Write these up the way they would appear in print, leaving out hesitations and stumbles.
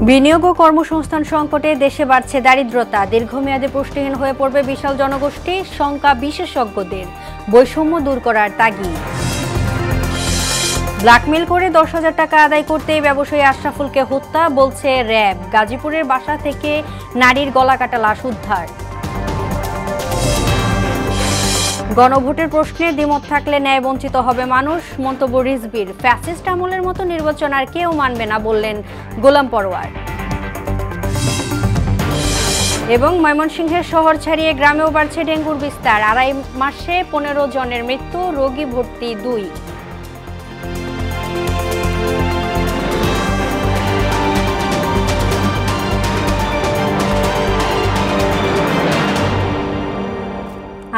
বিনিয়োগ ও কর্মসংস্থান সংকটে দেশে বাড়ছে দারিদ্রতা, দীর্ঘমেয়াদে পুষ্টিহীন হয়ে পড়বে বিশাল জনগোষ্ঠী, শঙ্কা বিশেষজ্ঞদের। বৈষম্য দূর করার তাগিদ। ব্ল্যাকমেল করে 10,000 টাকা আদায় করতে ব্যবসায়ী আশরাফুলকে হত্যা, বলছে র‍্যাব। গাজীপুরের বাসা থেকে নারীর গলাকাটা লাশ উদ্ধার। গণভোটের প্রশ্নে দ্বিমত থাকলে ন্যায় বঞ্চিত হবে মানুষ, মন্তব্য রিজভীর। ফ্যাসিস্ট আমলের মতো নির্বাচন আর কেউ মানবে না, বললেন গোলাম পরোয়ার। এবং ময়মনসিংহের শহর ছাড়িয়ে গ্রামেও বাড়ছে ডেঙ্গুর বিস্তার। 2.5 মাসে 15 জনের মৃত্যু, রোগী ভর্তি 2।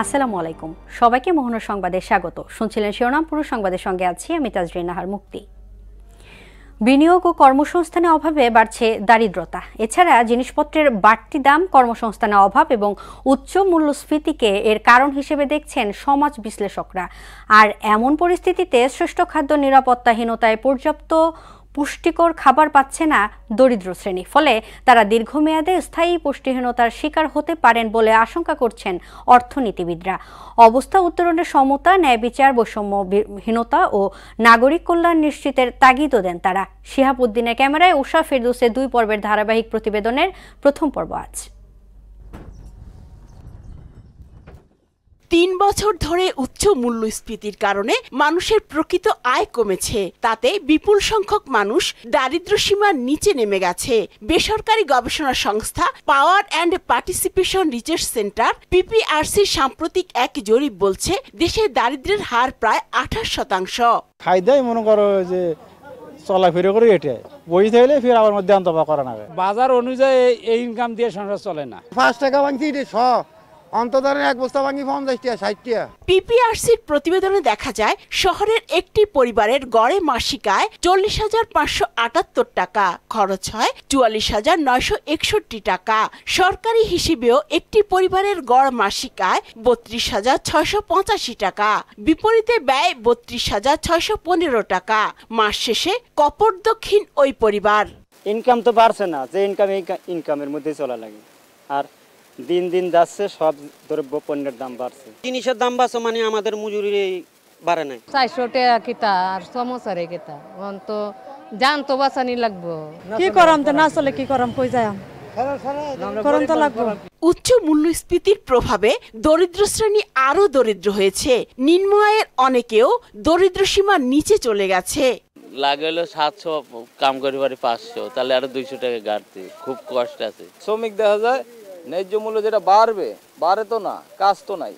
আসসালামু আলাইকুম, সবাইকে মোহনা সংবাদে স্বাগত। শুনছিলেন শিরোনাম, পুরো সংবাদের সঙ্গে আছি আমি তাজরিন নাহার মুক্তি। বিনিয়োগ ও কর্মসংস্থানের অভাবে বাড়ছে দারিদ্রতা। এছাড়া জিনিসপত্রের বাড়তি দাম, কর্মসংস্থানের অভাব এবং উচ্চ মূল্যস্ফীতিকে এর কারণ হিসেবে দেখছেন সমাজ বিশ্লেষকরা। আর এমন পরিস্থিতিতে শ্রেষ্ঠ খাদ্য নিরাপত্তাহীনতায় পর্যাপ্ত পুষ্টিকর খাবার পাচ্ছে না দরিদ্র শ্রেণী, ফলে তারা দীর্ঘমেয়াদে স্থায়ী পুষ্টিহীনতার শিকার হতে পারেন বলে আশঙ্কা করছেন অর্থনীতিবিদরা। অবস্থা উত্তরণের সমতা, ন্যায় বিচার, বৈষম্যহীনতা ও নাগরিক কল্যাণ নিশ্চিতের তাগিদও দেন তারা। শিহাবুদ্দিনের ক্যামেরায় উষা ফেরদৌসের 2 পর্বের ধারাবাহিক প্রতিবেদনের প্রথম পর্ব আজ। 3 বছর ধরে উচ্চ মূল্যস্ফীতির কারণে মানুষের প্রকৃত আয় কমেছে। তাতে বিপুল সংখ্যক মানুষ দারিদ্র্য সীমার নিচে নেমে গেছে। বেসরকারি গবেষণা সংস্থা power and participation research centre পিপিআরসির সাম্প্রতিক এক জরিপ বলছে, দেশে দারিদ্র্যের হার প্রায় 28%। খাইদাই মনে করো যে চলাফেরা করে এটা বই থাকলে ফির আবার মধ্যে অন্তপা করা না। বাজার অনুযায়ী এই ইনকাম দিয়ে সংসার চলে না। 5 টাকা ভাঙছি অন্তদানের এক বস্তা ভাঙি 50 টাকা 60 টাকা। পিপিআরসির প্রতিবেদনে দেখা যায়, শহরের একটি পরিবারের গড়ে মাসিক আয় 40,578 টাকা, খরচ হয় 44,961 টাকা। সরকারি হিসেবেও একটি পরিবারের গড় মাসিক আয় 32,685 টাকা, বিপরীতে ব্যয় 32,615 টাকা। মাস শেষে কপরদক্ষিণ ওই পরিবার। ইনকাম তো বাড়ছে না, যে ইনকামের মধ্যে চলা লাগে। আর দিন দিন যাচ্ছে, সব দ্রব্য পণ্যের দাম বাড়ছে, জিনিসের দাম বাড়ছে, মানে আমাদের মজুরি বাড়ে নাই। 400 টাকা কিতা আর সমস্যারে কিতা তো জান তো বাঁচানি লাগবো। কি করাম তো না চলে, কি করাম কই যাই করম তো লাগবো। উচ্চ মূল্যস্ফীতির প্রভাবে দরিদ্র শ্রেণী আরো দরিদ্র হয়েছে। নিম্ন আয়ের অনেকেও দরিদ্র সীমার নিচে চলে গেছে। লাগে হলো 700, কাম করে পারি 500, তাহলে আরো 200 টাকা ঘাটতি, খুব কষ্ট আছে। শ্রমিক দেখা যায় ন্যায্য মূল্য যেটা বাড়ে তো না, কাজ তো নাই,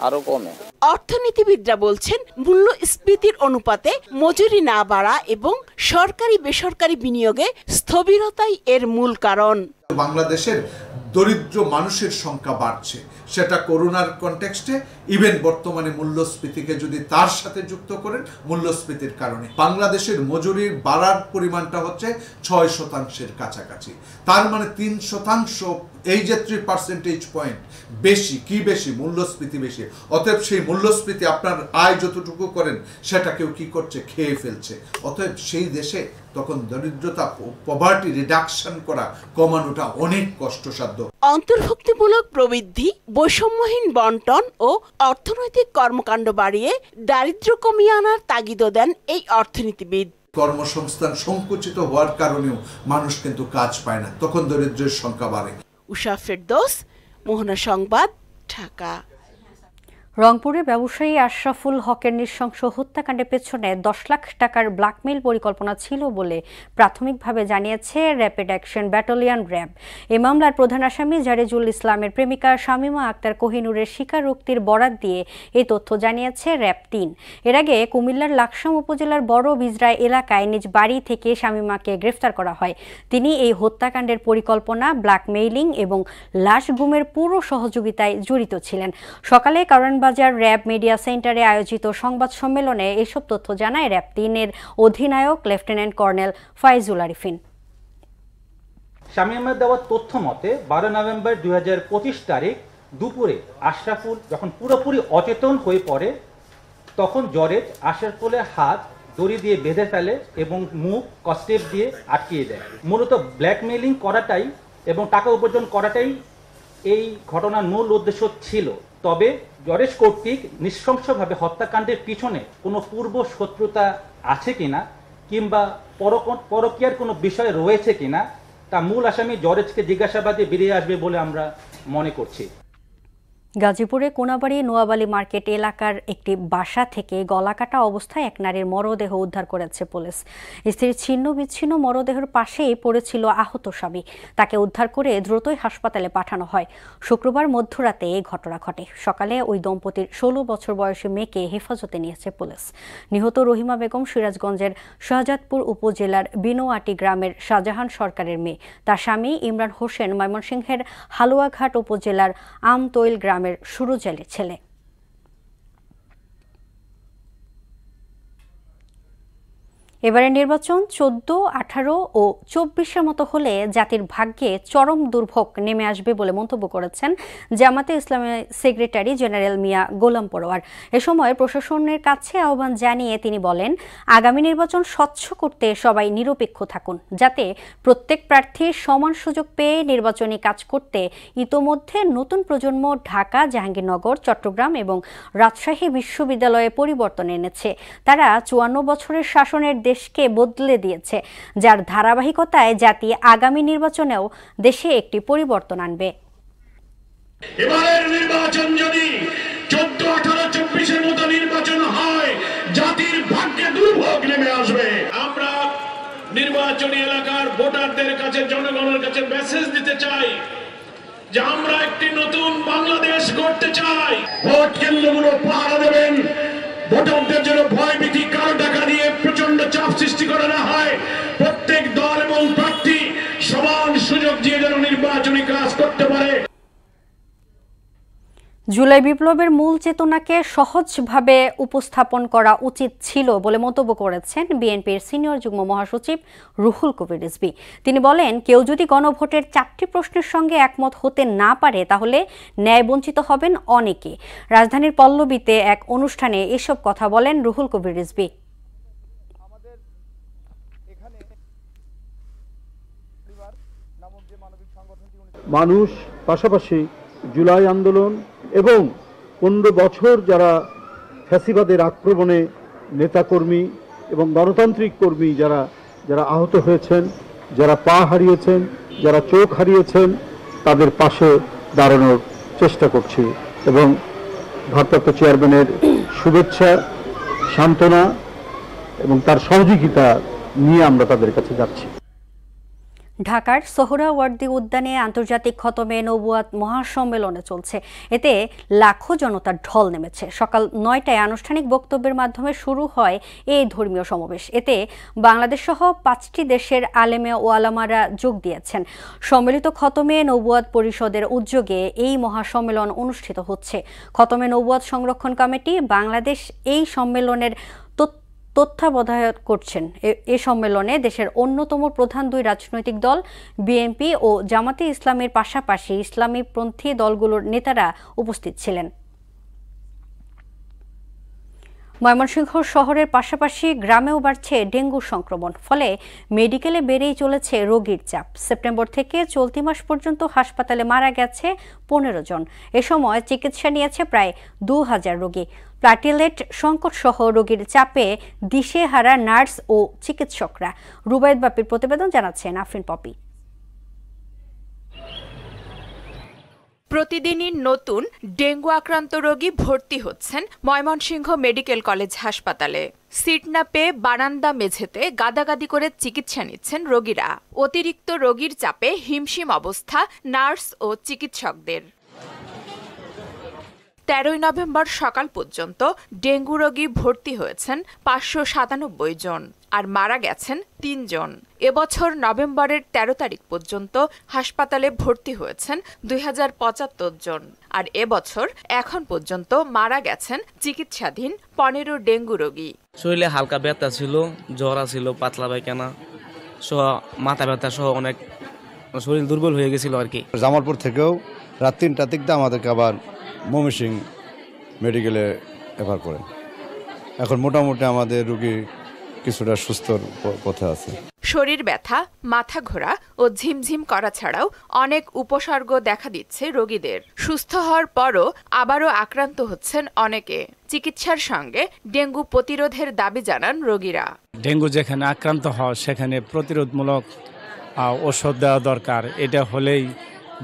আরো কমে। অর্থনীতিবিদরা বলছেন, মূল্যস্ফীতির অনুপাতে মজুরি না বাড়া এবং সরকারি বেসরকারি বিনিয়োগে স্থবিরতাই এর মূল কারণ। বাংলাদেশের দরিদ্র মানুষের সংখ্যা বাড়ছে, সেটা করোনার কনটেক্সটে, ইভেন বর্তমানে মূল্যস্ফীতিকে যদি তার সাথে যুক্ত করেন, মূল্যস্ফীতির কারণে বাংলাদেশের মজুরির বাড়ার পরিমাণটা হচ্ছে 6% কাছাকাছি। তার মানে 3%, এই যে 3% পয়েন্ট বেশি। কি বেশি? মূল্যস্ফীতি বেশি। অতএব সেই মূল্যস্ফীতি আপনার আয় যতটুকু করেন সেটাকেও কি করছে? খেয়ে ফেলছে। অতএব সেই দেশে তখন দরিদ্রতা, পভার্টি রিডাকশন কমানোটা অনেক কষ্টসাধ্য। অন্তর্ভুক্তিমূলক প্রবৃদ্ধি, বৈষম্যহীন বন্টন ও অর্থনৈতিক কর্মকাণ্ড বাড়িয়ে দারিদ্র্য কমিয়ে আনার তাগিদও দেন এই অর্থনীতিবিদ। কর্মসংস্থান সংকুচিত হওয়ার কারণেও মানুষ কিন্তু কাজ পায় না, তখন দরিদ্রের সংখ্যা বাড়ে। উষা ফেরদৌস, মোহনা সংবাদ, ঢাকা। রংপুরে ব্যবসায়ী আশরাফুল হকের নৃশংস হত্যাকাণ্ডের পেছনে 10 লাখ টাকার ব্ল্যাকমেইল পরিকল্পনা ছিল বলে প্রাথমিকভাবে জানিয়েছে র্যাপিড অ্যাকশন ব্যাটালিয়ন র‍্যাব। এই মামলার প্রধান আসামি জারেজুল ইসলামের প্রেমিকা শামীমা আক্তার কোহিনুরের স্বীকারোক্তির বরাত দিয়ে এই তথ্য জানিয়েছে র‍্যাব 3। এর আগে কুমিল্লার লাকসাম উপজেলার বড় বিজরা এলাকায় নিজ বাড়ি থেকে শামীমাকে গ্রেফতার করা হয়। তিনি এই হত্যাকাণ্ডের পরিকল্পনা, ব্ল্যাকমেইলিং এবং লাশ গুমের পুরো সহযোগিতায় জড়িত ছিলেন। সকালে কারণ বাজার র‍্যাব মিডিয়া সেন্টারে আয়োজিত সংবাদ সম্মেলনে এসব তথ্য জানায় র‍্যাব 3-এর অধিনায়ক লেফটেন্যান্ট কর্নেল ফাইজুল আরিফিন। শামীমের দেওয়া তথ্য মতে 12 নভেম্বর 2025 তারিখ দুপুরে আশরাফুল যখন পুরোপুরি অচেতন হয়ে পড়ে, তখন জরেজ আশরাফুলের হাত দড়ি দিয়ে বেঁধে ফেলে এবং মুখ কস্টেপ দিয়ে আটকিয়ে দেয়। মূলত ব্ল্যাকমেইলিং করাটাই এবং টাকা উপার্জন করাটাই এই ঘটনার মূল উদ্দেশ্য ছিল। তবে জরেশ কর্তৃক নৃশংসভাবে হত্যাকাণ্ডের পিছনে কোনো পূর্ব শত্রুতা আছে কিনা কিংবা পরকীয়ার কোনো বিষয় রয়েছে কিনা তা মূল আসামি জরেজকে জিজ্ঞাসাবাদে বেরিয়ে আসবে বলে আমরা মনে করছি। গাজীপুরে কোনাবাড়ি নোয়াবালি মার্কেট এলাকার একটি বাসা থেকে গলাকাটা অবস্থায় এক নারীর মরদেহ উদ্ধার করেছে পুলিশ। স্ত্রীর ছিন্ন বিচ্ছিন্ন মরদেহের পাশেই পড়েছিল আহত স্বামী। তাকে উদ্ধার করে দ্রুতই হাসপাতালে পাঠানো হয়। শুক্রবার মধ্যরাতে এই ঘটনা ঘটে। সকালে ওই দম্পতির 16 বছর বয়সী মেয়েকে হেফাজতে নিয়েছে পুলিশ। নিহত রহিমা বেগম সিরাজগঞ্জের শাহজাদপুর উপজেলার বিনোয়াটি গ্রামের শাহজাহান সরকারের মেয়ে। তার স্বামী ইমরান হোসেন ময়মনসিংহের হালুয়াঘাট উপজেলার আমতৈল গ্রামের সুরজ আলীর ছেলে। এবারে নির্বাচন 14, 18 ও 24-এর মতো হলে জাতির ভাগ্যে চরম দুর্ভোগ নেমে আসবে বলে মন্তব্য করেছেন জামাতে ইসলামের সেক্রেটারি জেনারেল মিয়া গোলাম পরোয়ার। এ সময় প্রশাসনের কাছে আহ্বান জানিয়ে তিনি বলেন, আগামী নির্বাচন স্বচ্ছ করতে সবাই নিরপেক্ষ থাকুন, যাতে প্রত্যেক প্রার্থীর সমান সুযোগ পেয়ে নির্বাচনী কাজ করতে ইতোমধ্যে নতুন প্রজন্ম ঢাকা, জাহাঙ্গীরনগর, চট্টগ্রাম এবং রাজশাহী বিশ্ববিদ্যালয়ে পরিবর্তন এনেছে। তারা 54 বছরের শাসনের দেশকে বদলে দিয়েছে, যার ধারাবাহিকতায় জাতি আগামী নির্বাচনেও দেশে একটি পরিবর্তন আনবে। এবারের নির্বাচন যদি 14, 18, 24-এর মতো নির্বাচন হয়, জাতির ভাগ্যে দুর্ভোগ নেমে আসবে। আমরা নির্বাচনী এলাকার ভোটারদের কাছে, জনগণের কাছে মেসেজ দিতে চাই যে আমরা একটি নতুন বাংলাদেশ গড়তে চাই। ভোট কেন্দ্রগুলো পাহারা দেবেন, ভোটারদের জন্য ভয়ভীতি, কারো টাকা দিয়ে প্রচন্ড চাপ সৃষ্টি করা না হয়। প্রত্যেক দল এবং প্রার্থী সমান সুযোগ দিয়ে যেন নির্বাচনী কাজ করতে পারে। জুলাই বিপ্লবের মূল চেতনাকে সহজভাবে উপস্থাপন করা উচিত ছিল বলে মন্তব্য করেছেন বিএনপির সিনিয়র যুগ্ম মহাসচিব রুহুল কবির রিজভী। তিনি বলেন, কেউ যদি গণভোটের 4টি প্রশ্নের সঙ্গে একমত হতে না পারে তাহলে ন্যায়বঞ্চিত হবেন অনেকে। রাজধানীর পল্লবীতে এক অনুষ্ঠানে এসব কথা বলেন রুহুল কবির রিজভী। মানুষ পাশাপাশি জুলাই আন্দোলন এবং 15 বছর যারা ফ্যাসিবাদের আক্রমণে নেতাকর্মী এবং গণতান্ত্রিক কর্মী যারা আহত হয়েছেন, যারা পা হারিয়েছেন, যারা চোখ হারিয়েছেন, তাদের পাশে দাঁড়ানোর চেষ্টা করছি এবং ভারপ্রাপ্ত চেয়ারম্যানের শুভেচ্ছা, সান্ত্বনা এবং তার সহযোগিতা নিয়ে আমরা তাদের কাছে যাচ্ছি। ঢাকার সোহরাওয়ার্দী উদ্যানে আন্তর্জাতিক খতমে নবুয়াত মহাসম্মেলনে চলছে। এতে লাখো জনতার ঢল নেমেছে। সকাল 9টায় আনুষ্ঠানিক বক্তব্যের মাধ্যমে শুরু হয় এই ধর্মীয় সমাবেশ। এতে বাংলাদেশ সহ 5টি দেশের আলেমে ও আলামারা যোগ দিয়েছেন। সম্মিলিত খতমে নবুয়াত পরিষদের উদ্যোগে এই মহাসম্মেলন অনুষ্ঠিত হচ্ছে। খতমে নবুয়াত সংরক্ষণ কমিটি বাংলাদেশ এই সম্মেলনের তত্ত্বাবধায়ক করছেন। এ সম্মেলনে দেশের অন্যতম প্রধান 2 রাজনৈতিক দল বিএনপি ও জামাতে ইসলামের পাশাপাশি ইসলামীপন্থী দলগুলোর নেতারা উপস্থিত ছিলেন। ময়মনসিংহ শহরের পাশাপাশি গ্রামেও বাড়ছে ডেঙ্গু সংক্রমণ। ফলে মেডিকেলে বেড়েই চলেছে রোগীর চাপ। সেপ্টেম্বর থেকে চলতি মাস পর্যন্ত হাসপাতালে মারা গেছে 15 জন। এ সময় চিকিৎসা নিয়েছে প্রায় 2000 রোগী। প্লাটিলেট সংকট সহ রোগীর চাপে দিশেহারা নার্স ও চিকিৎসকরা। রুবায়েত বাপির প্রতিবেদন জানাচ্ছেন আফরিন পপি। প্রতিদিনই নতুন ডেঙ্গু আক্রান্ত রোগী ভর্তি হচ্ছেন ময়মনসিংহ মেডিকেল কলেজ হাসপাতালে। সিট না পেয়ে বারান্দা মেঝেতে গাদাগাদি করে চিকিৎসা নিচ্ছেন রোগীরা। অতিরিক্ত রোগীর চাপে হিমশিম অবস্থা নার্স ও চিকিৎসকদের। 13 নভেম্বর সকাল পর্যন্ত ডেঙ্গু রোগী ভর্তি হয়েছেন 597 জন আর মারা গেছেন 3 জন। এবছর নভেম্বরের 13 তারিখ পর্যন্ত হাসপাতালে ভর্তি হয়েছেন 2075 জন আর এবছর এখন পর্যন্ত মারা গেছেন চিকিৎসাধীন 15 ডেঙ্গু রোগী। শরীরে হালকা ব্যথা ছিল, জ্বর ছিল, পাতলা পায়খানা সহ মাথা ব্যথা সহ অনেক শরীর দুর্বল হয়ে গেছিল আর কি। জামালপুর থেকেও রাত 3টার দিকে আমাদেরকে আবার ময়মনসিংহ মেডিকেলে রেফার করে। এখন মোটামুটি আমাদের রুগী কিছুটা সুস্থর পথে আছে। শরীর ব্যথা, মাথা ঘোরা ও ঝিমঝিম করা ছাড়াও অনেক উপসর্গ দেখা দিচ্ছে রোগীদের। সুস্থ হওয়ার পরও আবারও আক্রান্ত হচ্ছেন অনেকে। চিকিৎসার সঙ্গে ডেঙ্গু প্রতিরোধের দাবি জানান রোগীরা। ডেঙ্গু যেখানে আক্রান্ত হয় সেখানে প্রতিরোধমূলক ওষুধ দেওয়া দরকার। এটা হলেই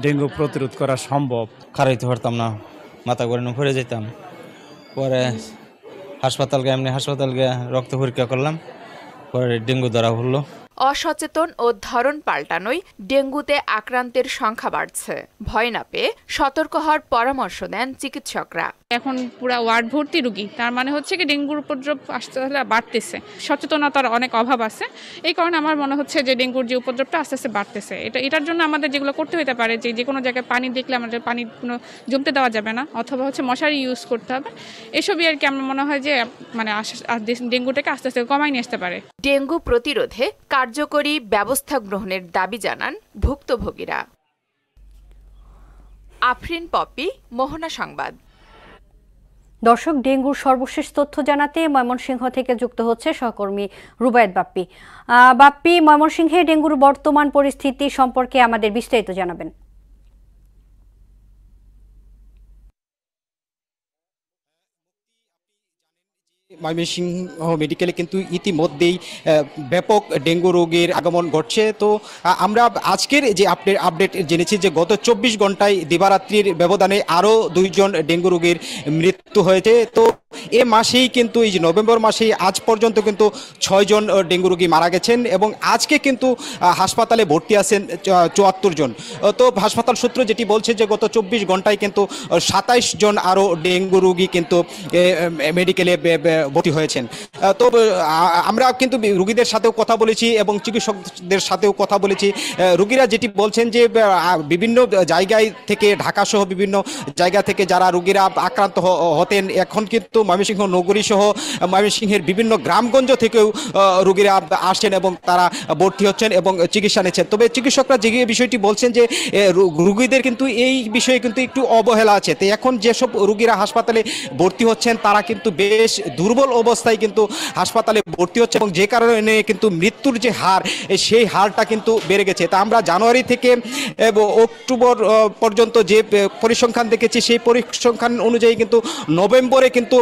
ডেঙ্গু প্রতিরোধ করা সম্ভব। খারাইতে পারতাম না, মাথা ঘুরে পড়ে যেতাম। পরে হাসপাতাল গিয়ে রক্ত পরীক্ষা করলাম, পরে ডেঙ্গু ধরা হলো। অসচেতন ও ধরন পাল্টানোই ডেঙ্গুতে আক্রান্তের সংখ্যা বাড়ছে। ভয় না পেয়ে সতর্ক হওয়ার পরামর্শ দেন চিকিৎসকরা। এখন পুরা ওয়ার্ড ভর্তি রোগী, তার মানে হচ্ছে কি ডেঙ্গুর উপদ্রব আস্তে আস্তে বাড়তেছে। সচেতনতার অনেক অভাব আছে, এই কারণে আমার মনে হচ্ছে যে ডেঙ্গুর যে উপদ্রবটা আস্তে আস্তে বাড়তেছে। এটার জন্য আমাদের যেগুলো করতে হতে পারে, যে কোনো জায়গায় পানি দেখলে আমাদের পানি কোনো জমতে দেওয়া যাবে না, অথবা হচ্ছে মশারি ইউজ করতে হবে। এসবই আর কি আমার মনে হয় যে মানে ডেঙ্গুটাকে আস্তে আস্তে কমাই নিয়ে আসতে পারে। ডেঙ্গু প্রতিরোধে কার্যকরী ব্যবস্থা গ্রহণের দাবি জানান ভুক্তভোগীরা। আফরিন পপি, মোহনা সংবাদ। দর্শক, ডেঙ্গুর সর্বশেষ তথ্য জানাতে ময়মনসিংহ থেকে যুক্ত হচ্ছে সহকর্মী রুবায়েত বাপ্পি। বাপ্পি, ময়মনসিংহে ডেঙ্গুর বর্তমান পরিস্থিতি সম্পর্কে আমাদের বিস্তারিত জানাবেন। ময়মনসিংহ মেডিকেলে কিন্তু ইতিমধ্যেই ব্যাপক ডেঙ্গু রোগীর আগমন ঘটছে। তো আমরা আজকের যে আপডেট জেনেছি যে গত 24 ঘন্টায় দিবারাত্রির ব্যবধানে আরও 2 জন ডেঙ্গু রোগীর মৃত্যু হয়েছে। তো এ মাসেই কিন্তু এই যে নভেম্বর মাসেই আজ পর্যন্ত কিন্তু 6 জন ডেঙ্গু রোগী মারা গেছেন এবং আজকে কিন্তু হাসপাতালে ভর্তি আছেন 74 জন। তো হাসপাতাল সূত্র যেটি বলছে যে গত 24 ঘন্টায় কিন্তু 27 জন আরও ডেঙ্গু রোগী কিন্তু মেডিকেলে ভর্তি হয়েছেন। তো আমরা কিন্তু রোগীদের সাথেও কথা বলেছি এবং চিকিৎসকদের সাথেও কথা বলেছি। রোগীরা যেটি বলছেন যে বিভিন্ন জায়গায় থেকে, ঢাকা সহ বিভিন্ন জায়গা থেকে যারা রোগীরা আক্রান্ত হতেন, এখন কিন্তু ময়মনসিংহ নগরী সহ ময়মনসিংহের বিভিন্ন গ্রামগঞ্জ থেকেও রোগীরা আসছেন এবং তারা ভর্তি হচ্ছেন এবং চিকিৎসা নিচ্ছেন। তবে চিকিৎসকরা যে বিষয়টি বলছেন যে রোগীদের কিন্তু এই বিষয়ে কিন্তু একটু অবহেলা আছে। তো এখন যেসব রোগীরা হাসপাতালে ভর্তি হচ্ছেন তারা কিন্তু বেশ দুর্বল অবস্থায় কিন্তু হাসপাতালে ভর্তি হচ্ছে এবং যে কারণে কিন্তু মৃত্যুর যে হার, সেই হারটা কিন্তু বেড়ে গেছে। তা আমরা জানুয়ারি থেকে অক্টোবর পর্যন্ত যে পরিসংখ্যান দেখেছি সেই পরিসংখ্যান অনুযায়ী কিন্তু নভেম্বরে কিন্তু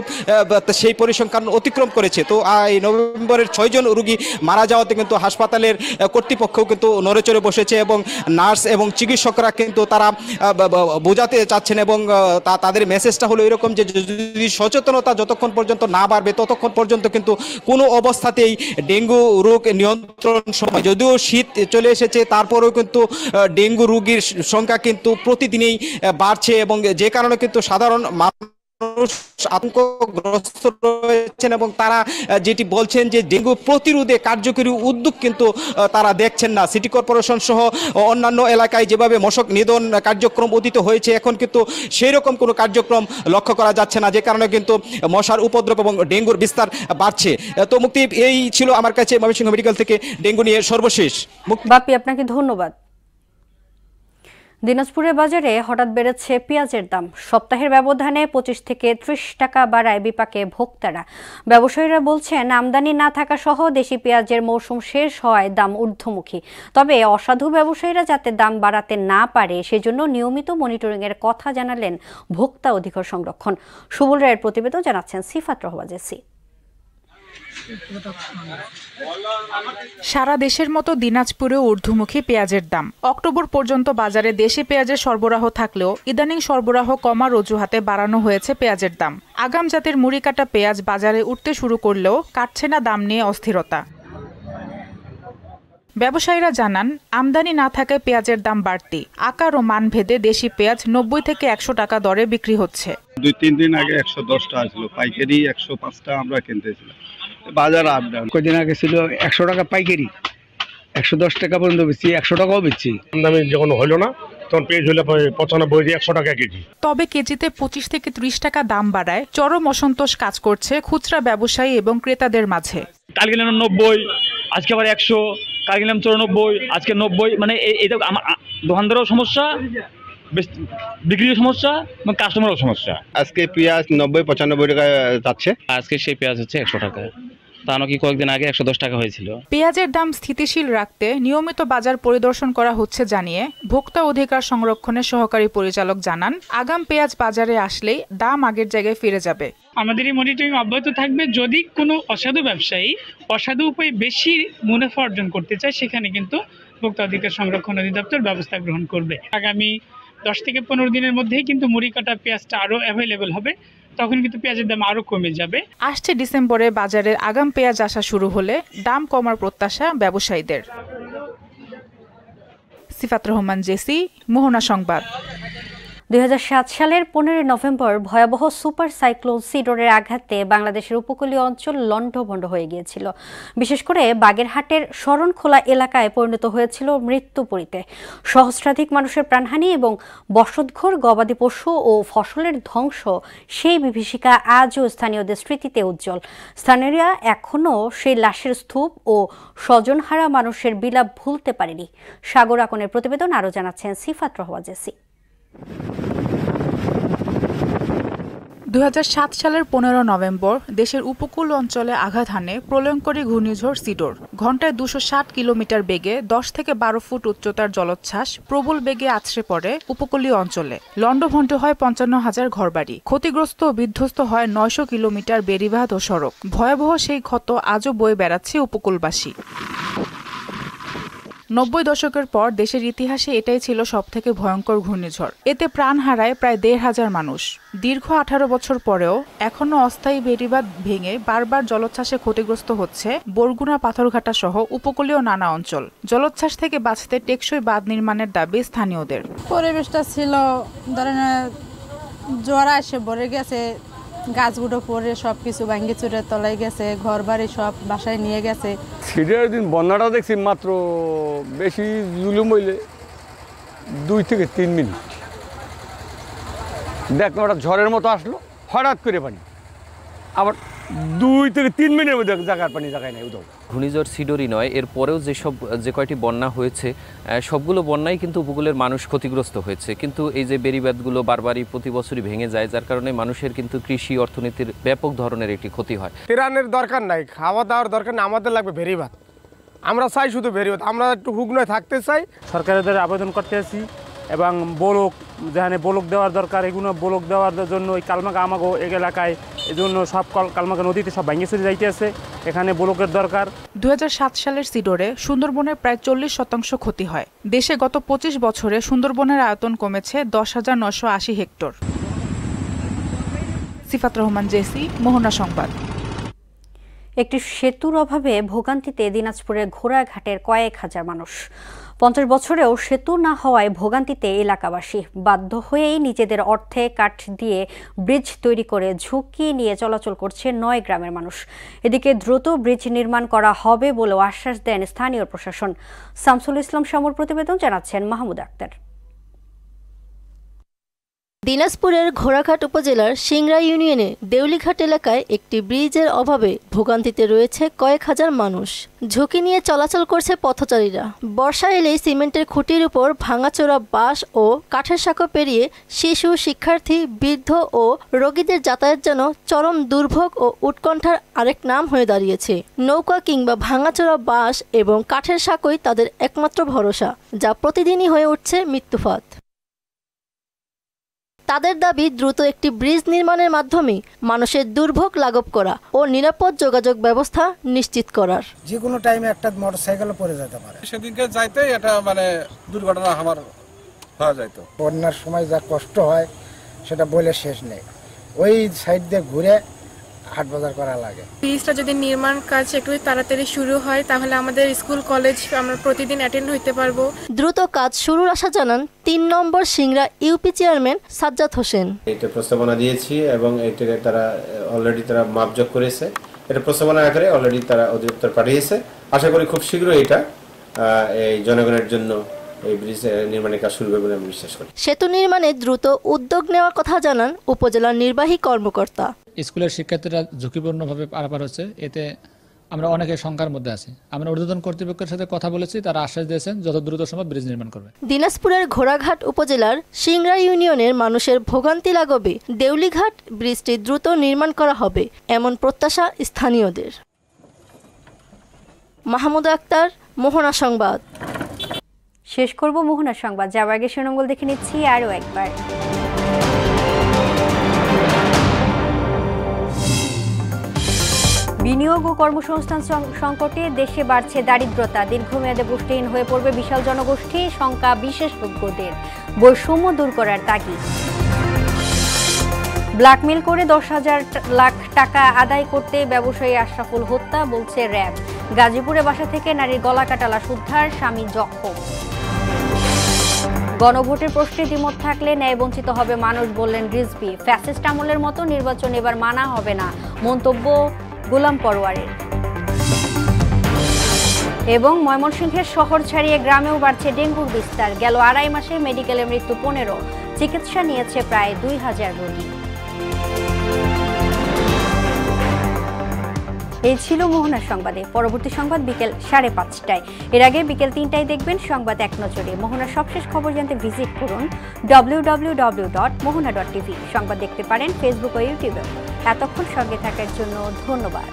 সেই পরিসংখ্যান অতিক্রম করেছে। তো এই নভেম্বরের 6 জন রোগী মারা যাওয়াতে কিন্তু হাসপাতালের কর্তৃপক্ষও কিন্তু নড়েচড়ে বসেছে এবং নার্স এবং চিকিৎসকরা কিন্তু তারা বোঝাতে চাচ্ছেন এবং তাদের মেসেজটা হলো এরকম যে যদি সচেতনতা যতক্ষণ পর্যন্ত না বাড়বে ততক্ষণ পর্যন্ত কিন্তু কোনো অবস্থাতেই ডেঙ্গু রোগ নিয়ন্ত্রণ সময়, যদিও শীত চলে এসেছে তারপরেও কিন্তু ডেঙ্গু রোগীর সংখ্যা কিন্তু প্রতিদিনই বাড়ছে এবং যে কারণে কিন্তু সাধারণ মানুষ আতঙ্কগ্রস্ত রয়েছেন এবং তারা যেটি বলছেন যে ডেঙ্গু প্রতিরোধে কার্যকরী উদ্যোগ কিন্তু তারা দেখছেন না। সিটি কর্পোরেশন সহ অন্যান্য এলাকায় যেভাবে মশক নিধন কার্যক্রম অতীত হয়েছে, এখন কিন্তু সেই রকম কোনো কার্যক্রম লক্ষ্য করা যাচ্ছে না, যে কারণে কিন্তু মশার উপদ্রব এবং ডেঙ্গুর বিস্তার বাড়ছে। তো মুক্তি, এই ছিল আমার কাছে ময়মনসিংহ মেডিকেল থেকে ডেঙ্গু নিয়ে সর্বশেষ। বাপ্পি, আপনাকে ধন্যবাদ। দিনাজপুরের বাজারে হঠাৎ বেড়েছে পেঁয়াজের দাম। সপ্তাহের ব্যবধানে 25 থেকে 30 টাকা বাড়ায় বিপাকে ভোক্তারা। ব্যবসায়ীরা বলছেন আমদানি না থাকা সহ দেশি পেঁয়াজের মৌসুম শেষ হওয়ায় দাম ঊর্ধ্বমুখী। তবে অসাধু ব্যবসায়ীরা যাতে দাম বাড়াতে না পারে সেজন্য নিয়মিত মনিটরিংয়ের কথা জানালেন ভোক্তা অধিকার সংরক্ষণ। সুবল রায়ের প্রতিবেদন জানাচ্ছেন সিফাত রহমান জেসি। সারা দেশের মতো দিনাজপুরেও ঊর্ধ্বমুখী পেঁয়াজের দাম। অক্টোবর পর্যন্ত বাজারে দেশি পেঁয়াজের সরবরাহ থাকলেও ইদানিং সরবরাহ কমার অজুহাতে বাড়ানো হয়েছে পেঁয়াজের দাম। আগাম জাতের মুড়ি কাটা পেঁয়াজ বাজারে উঠতে শুরু করলেও কাটছে না দাম নিয়ে অস্থিরতা। ব্যবসায়ীরা জানান আমদানি না থাকায় পেঁয়াজের দাম বাড়তি। আকার ও মান ভেদে দেশি পেঁয়াজ 90 থেকে 100 টাকা দরে বিক্রি হচ্ছে। 2-3 দিন আগে 110 টাকা ছিল, পাইকারি 105 টাকা আমরা কিনতেছিলাম। বাজার আপ ডাউন। কদিন আগে ছিল 100 টাকা পাইকারি, 110 টাকা পর্যন্ত বেচছি, 100 টাকাও বেচছি। আমদানি যখন হলো না তখন পেঁয়াজ হলো 95 100 টাকা কেজি। তবে কেজিতে 25 থেকে 30 টাকা দাম বাড়ায় চরম অসন্তোষ কাজ করছে খুচরা ব্যবসায়ী এবং ক্রেতাদের মাঝে। কাল গেলাম 90, আজকে আবার 100, কাল গেলাম 94, আজকে 90। মানে এটা আমার দোকানদারেরও সমস্যা, বিক্রির সমস্যা এবং কাস্টমারেরও সমস্যা। আজকে পেঁয়াজ 90-95 টাকা যাচ্ছে, আজকে সেই পেঁয়াজ হচ্ছে 100 টাকা। তা নাকি কয়েকদিন আগে 110 টাকা হয়েছিল। পেঁয়াজের দাম স্থিতিশীল রাখতে নিয়মিত বাজার পরিদর্শন করা হচ্ছে জানিয়ে ভোক্তা অধিকার সংরক্ষণের সহকারী পরিচালক জানান, আগাম পেঁয়াজ বাজারে আসলেই দাম আগের জায়গায় ফিরে যাবে। আমাদের এই মনিটরিং অব্যাহত থাকবে। যদি কোনো অসাধু ব্যবসায়ী অসাধু উপায়ে বেশি মুনাফা অর্জন করতে চায়, সেখানে কিন্তু ভোক্তা অধিকার সংরক্ষণ অধিদপ্তর ব্যবস্থা গ্রহণ করবে। আগামী 10 থেকে 15 দিনের মধ্যেই কিন্তু মুড়ি কাটা পেঁয়াজটা আরও অ্যাভেলেবল হবে, তখন কিন্তু পেঁয়াজের দাম আরও কমে যাবে। আসছে ডিসেম্বরে বাজারে আগাম পেঁয়াজ আসা শুরু হলে দাম কমার প্রত্যাশা ব্যবসায়ীদের। সিফাত রহমান, জেসি, মোহনা সংবাদ। 2007 সালের 15 নভেম্বর ভয়াবহ সুপার সাইক্লোন সিডরের আঘাতে বাংলাদেশের উপকূলীয় অঞ্চল লণ্ডভণ্ড হয়ে গিয়েছিল। বিশেষ করে বাগেরহাটের শরণখোলা এলাকায় পরিণত হয়েছিল মৃত্যুপুরীতে। সহস্রাধিক মানুষের প্রাণহানি এবং বসতঘর, গবাদি পশু ও ফসলের ধ্বংস, সেই বিভীষিকা আজও স্থানীয়দের স্মৃতিতে উজ্জ্বল। স্থানীয়রা এখনও সেই লাশের স্তূপ ও স্বজনহারা মানুষের বিলাপ ভুলতে পারেনি। সাগর আকনের প্রতিবেদন আরও জানাচ্ছেন সিফাত রহমান, জেসি। 2007 সালের 15 নভেম্বর দেশের উপকূল অঞ্চলে আঘাত হানে প্রলয়ঙ্করী ঘূর্ণিঝড় সিডর। ঘন্টায় 260 কিলোমিটার বেগে 10 থেকে 12 ফুট উচ্চতার জলোচ্ছ্বাস প্রবল বেগে আছড়ে পড়ে উপকূলীয় অঞ্চলে। লণ্ডভণ্ড হয় 55,000 ঘরবাড়ি। ক্ষতিগ্রস্ত ও বিধ্বস্ত হয় 900 কিলোমিটার বেড়িবাঁধ ও সড়ক। ভয়াবহ সেই ক্ষত আজও বয়ে বেড়াচ্ছে উপকূলবাসী। 90 দশকের পর দেশের ইতিহাসে এটাই ছিল সবথেকে ভয়ঙ্কর ঘূর্ণিঝড়। এতে প্রাণ হারায় প্রায় 1,500 মানুষ। দীর্ঘ 18 বছর পরেও এখনও অস্থায়ী বেড়িবাঁধ ভেঙে বারবার জলোচ্ছ্বাসে ক্ষতিগ্রস্ত হচ্ছে বরগুনা, পাথরঘাটা সহ উপকূলীয় নানা অঞ্চল। জলোচ্ছ্বাস থেকে বাঁচতে টেকসই বাঁধ নির্মাণের দাবি স্থানীয়দের। পরিবেশটা ছিল ধরেন জোয়ার এসে ভরে গেছে, গাছগুলো পরে সবকিছু ভাঙ্গি চুরে তলায় গেছে, ঘর বাড়ি সব বাসায় নিয়ে গেছে। সিডের দিন বন্যাটা দেখছি মাত্র বেশি জুলুম হইলে 2 থেকে 3 মিনিট দেখলাম ওটা ঝড়ের মতো আসলো, হঠাৎ করে পানি, আবার 2 থেকে 3 মিনিটের মধ্যে জায়গার পানি জায়গায় নাই উদাও। ঘূর্ণিঝড় সিডরই নয়, এর পরেও যে কয়টি বন্যা হয়েছে সবগুলো বন্যায় কিন্তু উপকূলের মানুষ ক্ষতিগ্রস্ত হয়েছে। কিন্তু এই যে বেড়িবাঁধগুলো বারবারই প্রতি বছরই ভেঙে যায়, যার কারণে মানুষের কিন্তু কৃষি অর্থনীতির ব্যাপক ধরনের একটি ক্ষতি হয়। ত্রাণের দরকার নাই, খাওয়া দাওয়ার দরকার না, আমাদের লাগবে বেড়িবাঁধ। আমরা চাই শুধু বেড়িবাঁধ, আমরা একটু হুগনায় থাকতে চাই। সরকারের আবেদন করতে আছি এবং বলক যেখানে বলক দেওয়ার দরকার, এগুলো বলক দেওয়ার জন্য ওই কালমাকা আমাগো এক এলাকায় এই জন্য সব কালমাকা নদীতে সব ভেঙে চলে যাইতে আছে, এখানে বলকের দরকার। 2007 সালের সিডরে সুন্দরবনের প্রায় 40% ক্ষতি হয়। দেশে গত 25 বছরে সুন্দরবনের আয়তন কমেছে 10,980 হেক্টর। সিফাত রহমান, জেসি, মোহনা সংবাদ। একটি সেতুর অভাবে ভোগান্তিতে দিনাজপুরের ঘোড়াঘাটের কয়েক হাজার মানুষ। 50 বছরেও সেতু না হওয়ায় ভোগান্তিতে এলাকাবাসী বাধ্য হয়েই নিজেদের অর্থে কাঠ দিয়ে ব্রিজ তৈরি করে ঝুঁকি নিয়ে চলাচল করছে 9 গ্রামের মানুষ। এদিকে দ্রুত ব্রিজ নির্মাণ করা হবে বলেও আশ্বাস দেন স্থানীয় প্রশাসন। শামসুল ইসলাম শামুর প্রতিবেদন, জানাচ্ছেন মাহমুদ আক্তার। দিনাজপুরের ঘোড়াঘাট উপজেলার সিংড়া ইউনিয়নে দেউলিঘাট এলাকায় একটি ব্রিজের অভাবে ভোগান্তিতে রয়েছে কয়েক হাজার মানুষ। ঝুঁকি নিয়ে চলাচল করছে পথচারীরা। বর্ষা এলেই সিমেন্টের খুঁটির উপর ভাঙাচোরা বাঁশ ও কাঠের সাঁকো পেরিয়ে শিশু, শিক্ষার্থী, বৃদ্ধ ও রোগীদের যাতায়াত যেন চরম দুর্ভোগ ও উৎকণ্ঠার আরেক নাম হয়ে দাঁড়িয়েছে। নৌকা কিংবা ভাঙাচোরা বাঁশ এবং কাঠের সাঁকোই তাদের একমাত্র ভরসা, যা প্রতিদিনই হয়ে উঠছে মৃত্যুফাত। তাদের দাবি দ্রুত একটি ব্রিজ নির্মাণের মাধ্যমে মানুষের দুর্ভোগ লাঘব করা ও নিরাপদ যোগাযোগ ব্যবস্থা নিশ্চিত করার। যে কোনো টাইমে একটা মোটরসাইকেল পড়ে যেতে পারে, সেদিনকে যাইতে এটা দুর্ঘটনা আমার হয়ে যাইত। বন্যার সময় যা কষ্ট হয় সেটা বলে শেষ নেই। ওই সাইড দিয়ে ঘুরে হাট বাজার করা লাগে। ব্রিজটা যদি নির্মাণ কাজ একটু তাড়াতাড়ি শুরু হয় তাহলে আমাদের স্কুল কলেজ আমরা প্রতিদিন অ্যাটেন্ড হইতে পারবো। দ্রুত কাজ শুরুর আশা জানান 3 নম্বর সিংড়া ইউপি চেয়ারম্যান সাজ্জাদ হোসেন। এটা প্রস্তাবনা দিয়েছি এবং এটাকে তারা অলরেডি মাপজোক করেছে। এটা প্রস্তাবনা আকারে অলরেডি তারা অধিদপ্তর পাঠিয়েছে। আশা করি খুব শীঘ্রই এটা এই জনগণের জন্য এই ব্রিজ নির্মাণের কাজ শুরু হবে বলে আমি বিশ্বাস করি। সেতু নির্মাণে দ্রুত উদ্যোগ নেওয়ার কথা জানান উপজেলার নির্বাহী কর্মকর্তা। স্কুলের শিক্ষার্থীরা ঝুঁকিপূর্ণভাবে পারাপার হচ্ছে, এতে আমরা অনেকের শঙ্কার মধ্যে আছি। আমরা ঊর্ধ্বতন কর্তৃপক্ষের সাথে কথা বলেছি, তারা আশ্বাস দিয়েছেন যত দ্রুত সম্ভব ব্রিজ নির্মাণ করবে। দিনাজপুরের ঘোড়াঘাট উপজেলার সিংড়া ইউনিয়নের মানুষের ভোগান্তি লাঘবে দেউলিঘাট ব্রিজটি দ্রুত নির্মাণ করা হবে এমন প্রত্যাশা স্থানীয়দের। মাহমুদা আক্তার, মোহনা সংবাদ। শেষ করব মোহনা সংবাদ, যাওয়ার আগে শিরোনামগুলো দেখে নিচ্ছি আরও একবার। বিনিয়োগ ও কর্মসংস্থান সংকটে দেশে বাড়ছে দারিদ্রতা, দীর্ঘমেয়াদে পুষ্টিহীন হয়ে পড়বে বিশাল জনগোষ্ঠী, শঙ্কা বিশেষজ্ঞদের, বৈষম্য দূর করার তাগিদ। ব্ল্যাকমেল করে 10,000 লাখ টাকা আদায় করতে ব্যবসায়ী আশরাফুল হত্যা, বলছে র্যাব। গাজীপুরে বাসা থেকে নারীর গলা কাটা লাশ উদ্ধার, স্বামী জখম। গণভোটের প্রশ্নে দ্বিমত থাকলে ন্যায়বঞ্চিত হবে মানুষ, বললেন রিজভী। ফ্যাসিস্ট আমলের মতো নির্বাচন এবার মানা হবে না, মন্তব্য গোলাম পরোয়ারের। এবং ময়মনসিংহের শহর ছাড়িয়ে গ্রামেও বাড়ছে ডেঙ্গুর বিস্তার, গেল 2.5 মাসে মেডিকেলে মৃত্যু 15, চিকিৎসা নিয়েছে প্রায় 2000 রোগী। এই ছিল মোহনা সংবাদে। পরবর্তী সংবাদ বিকেল 5:30টায়। এর আগে বিকেল 3টায় দেখবেন সংবাদ এক নজরে। মোহনার সবশেষ খবর জানতে ভিজিট করুন www.mohana.tv। সংবাদ দেখতে পারেন ফেসবুক ও ইউটিউবে। এতক্ষণ সঙ্গে থাকার জন্য ধন্যবাদ।